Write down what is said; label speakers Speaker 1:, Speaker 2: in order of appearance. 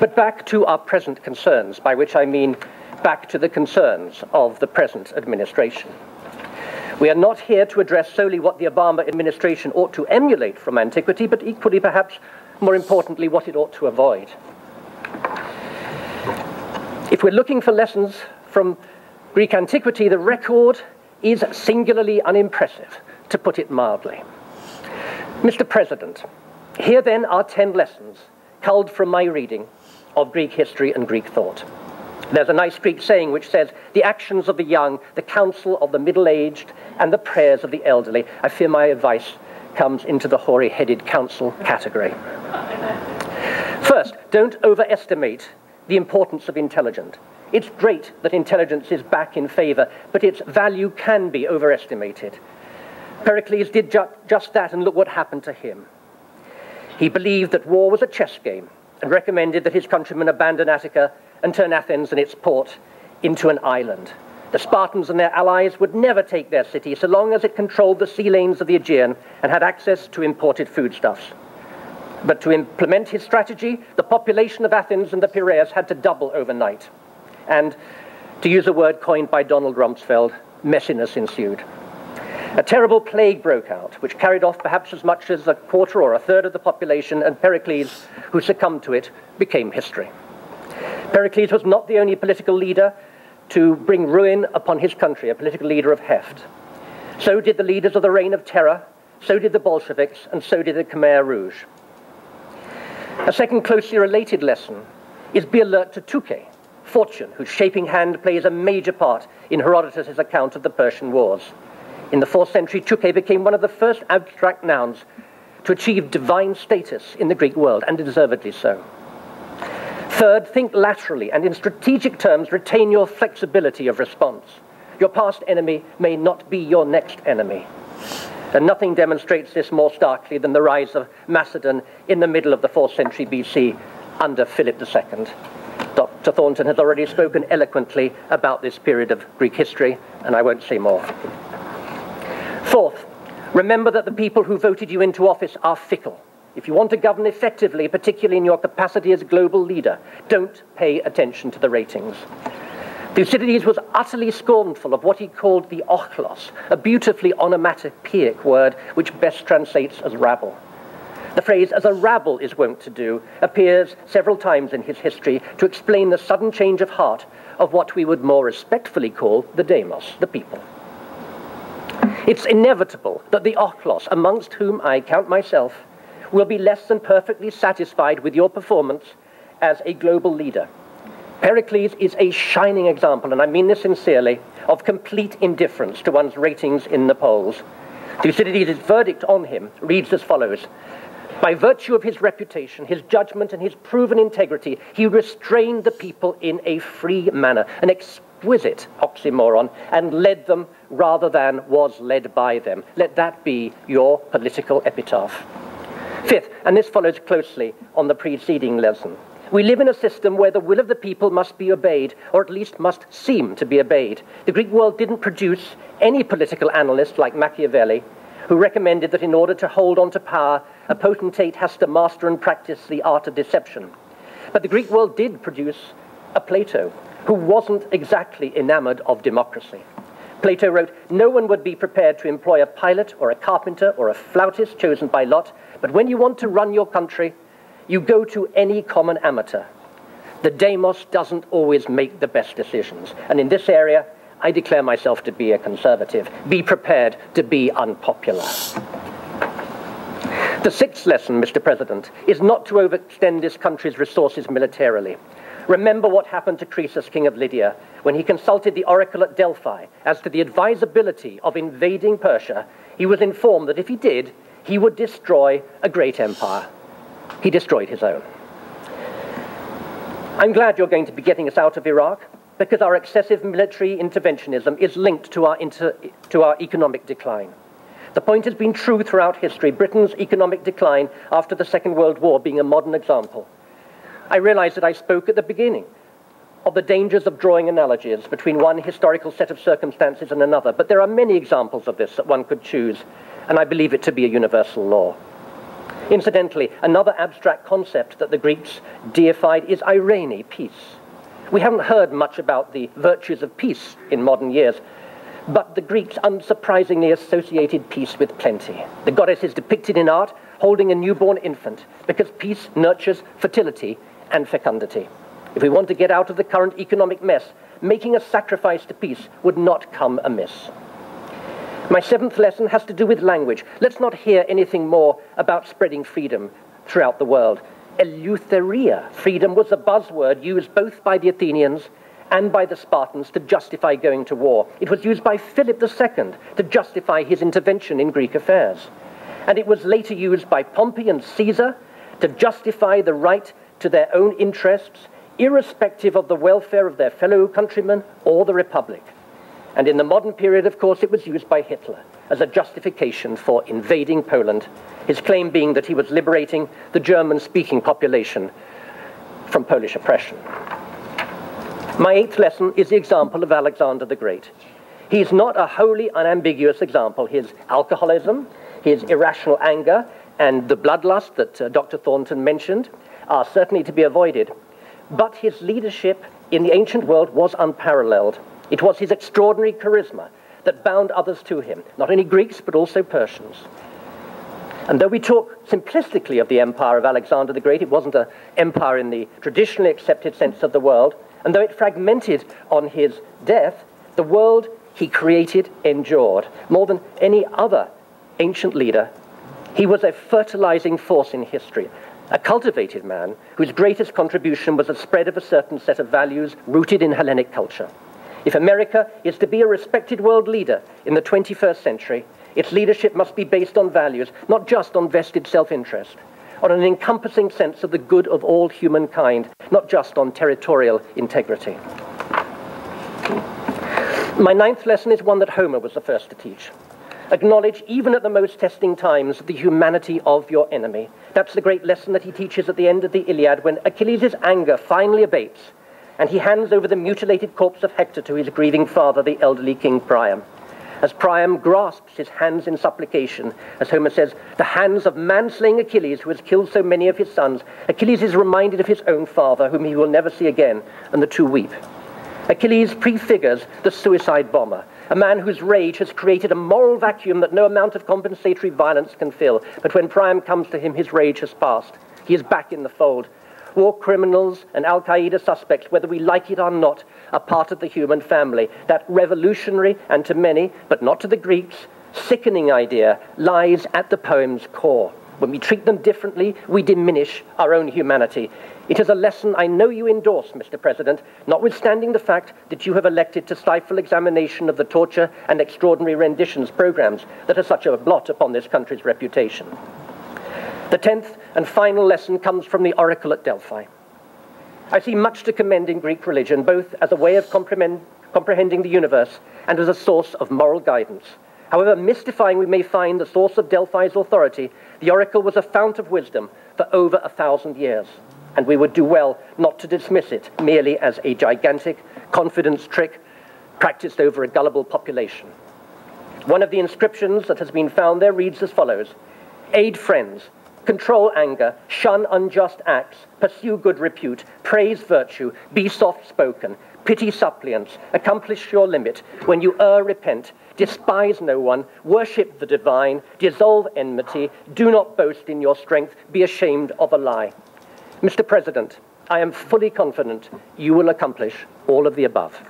Speaker 1: But back to our present concerns, by which I mean back to the concerns of the present administration. We are not here to address solely what the Obama administration ought to emulate from antiquity, but equally, perhaps more importantly, what it ought to avoid. If we're looking for lessons from Greek antiquity, the record is singularly unimpressive, to put it mildly. Mr. President, here then are 10 lessons culled from my reading of Greek history and Greek thought. There's a nice Greek saying which says, the actions of the young, the counsel of the middle-aged, and the prayers of the elderly. I fear my advice comes into the hoary-headed counsel category. First, don't overestimate the importance of intelligence. It's great that intelligence is back in favor, but its value can be overestimated. Pericles did just that, and look what happened to him. He believed that war was a chess game and recommended that his countrymen abandon Attica and turn Athens and its port into an island. The Spartans and their allies would never take their city so long as it controlled the sea lanes of the Aegean and had access to imported foodstuffs. But to implement his strategy, the population of Athens and the Piraeus had to double overnight. And, to use a word coined by Donald Rumsfeld, messiness ensued. A terrible plague broke out, which carried off perhaps as much as a quarter or a third of the population, and Pericles, who succumbed to it, became history. Pericles was not the only political leader to bring ruin upon his country, a political leader of heft. So did the leaders of the Reign of Terror, so did the Bolsheviks, and so did the Khmer Rouge. A second closely related lesson is be alert to Touquet, fortune, whose shaping hand plays a major part in Herodotus' account of the Persian Wars. In the 4th century, Touquet became one of the first abstract nouns to achieve divine status in the Greek world, and deservedly so. Third, think laterally, and in strategic terms, retain your flexibility of response. Your past enemy may not be your next enemy. And nothing demonstrates this more starkly than the rise of Macedon in the middle of the 4th century BC under Philip II. Dr. Thornton has already spoken eloquently about this period of Greek history, and I won't say more. Fourth, remember that the people who voted you into office are fickle. If you want to govern effectively, particularly in your capacity as a global leader, don't pay attention to the ratings. Thucydides was utterly scornful of what he called the ochlos, a beautifully onomatopoeic word which best translates as rabble. The phrase, as a rabble is wont to do, appears several times in his history to explain the sudden change of heart of what we would more respectfully call the demos, the people. It's inevitable that the ochlos, amongst whom I count myself, will be less than perfectly satisfied with your performance as a global leader. Pericles is a shining example, and I mean this sincerely, of complete indifference to one's ratings in the polls. Thucydides' verdict on him reads as follows: by virtue of his reputation, his judgment, and his proven integrity, he restrained the people in a free manner, an exquisite oxymoron, and led them rather than was led by them. Let that be your political epitaph. Fifth, and this follows closely on the preceding lesson, we live in a system where the will of the people must be obeyed, or at least must seem to be obeyed. The Greek world didn't produce any political analyst like Machiavelli, who recommended that in order to hold on to power, a potentate has to master and practice the art of deception. But the Greek world did produce a Plato, who wasn't exactly enamored of democracy. Plato wrote, no one would be prepared to employ a pilot or a carpenter or a flautist chosen by lot, but when you want to run your country, you go to any common amateur. The demos doesn't always make the best decisions. And in this area, I declare myself to be a conservative. Be prepared to be unpopular. The sixth lesson, Mr. President, is not to overextend this country's resources militarily. Remember what happened to Croesus, king of Lydia, when he consulted the oracle at Delphi as to the advisability of invading Persia. He was informed that if he did, he would destroy a great empire. He destroyed his own. I'm glad you're going to be getting us out of Iraq, because our excessive military interventionism is linked to our economic decline. The point has been true throughout history, Britain's economic decline after the Second World War being a modern example. I realize that I spoke at the beginning of the dangers of drawing analogies between one historical set of circumstances and another, but there are many examples of this that one could choose, and I believe it to be a universal law. Incidentally, another abstract concept that the Greeks deified is eirene, peace. We haven't heard much about the virtues of peace in modern years, but the Greeks unsurprisingly associated peace with plenty. The goddess is depicted in art holding a newborn infant, because peace nurtures fertility and fecundity. If we want to get out of the current economic mess, making a sacrifice to peace would not come amiss. My seventh lesson has to do with language. Let's not hear anything more about spreading freedom throughout the world. Eleutheria, freedom, was a buzzword used both by the Athenians and by the Spartans to justify going to war. It was used by Philip II to justify his intervention in Greek affairs. And it was later used by Pompey and Caesar to justify the right to their own interests, irrespective of the welfare of their fellow countrymen or the Republic. And in the modern period, of course, it was used by Hitler as a justification for invading Poland, his claim being that he was liberating the German-speaking population from Polish oppression. My eighth lesson is the example of Alexander the Great. He is not a wholly unambiguous example. His alcoholism, his irrational anger, and the bloodlust that Dr. Thornton mentioned are certainly to be avoided. But his leadership in the ancient world was unparalleled. It was his extraordinary charisma that bound others to him, not only Greeks, but also Persians. And though we talk simplistically of the empire of Alexander the Great, it wasn't an empire in the traditionally accepted sense of the word, and though it fragmented on his death, the world he created endured. More than any other ancient leader, he was a fertilizing force in history, a cultivated man whose greatest contribution was the spread of a certain set of values rooted in Hellenic culture. If America is to be a respected world leader in the 21st century, its leadership must be based on values, not just on vested self-interest, on an encompassing sense of the good of all humankind, not just on territorial integrity. My ninth lesson is one that Homer was the first to teach. Acknowledge, even at the most testing times, the humanity of your enemy. That's the great lesson that he teaches at the end of the Iliad, when Achilles' anger finally abates, and he hands over the mutilated corpse of Hector to his grieving father, the elderly King Priam. As Priam grasps his hands in supplication, as Homer says, the hands of man-slaying Achilles, who has killed so many of his sons, Achilles is reminded of his own father, whom he will never see again, and the two weep. Achilles prefigures the suicide bomber, a man whose rage has created a moral vacuum that no amount of compensatory violence can fill. But when Priam comes to him, his rage has passed. He is back in the fold. War criminals and Al-Qaeda suspects, whether we like it or not, are part of the human family. That revolutionary, and to many, but not to the Greeks, sickening idea lies at the poem's core. When we treat them differently, we diminish our own humanity. It is a lesson I know you endorse, Mr. President, notwithstanding the fact that you have elected to stifle examination of the torture and extraordinary renditions programs that are such a blot upon this country's reputation. The 10th and final lesson comes from the oracle at Delphi. I see much to commend in Greek religion, both as a way of comprehending the universe and as a source of moral guidance. However mystifying we may find the source of Delphi's authority, the oracle was a fount of wisdom for over 1,000 years, and we would do well not to dismiss it merely as a gigantic confidence trick practiced over a gullible population. One of the inscriptions that has been found there reads as follows: "Aid friends, control anger, shun unjust acts, pursue good repute, praise virtue, be soft-spoken, pity suppliants, accomplish your limit. When you err, repent, despise no one, worship the divine, dissolve enmity, do not boast in your strength, be ashamed of a lie." Mr. President, I am fully confident you will accomplish all of the above.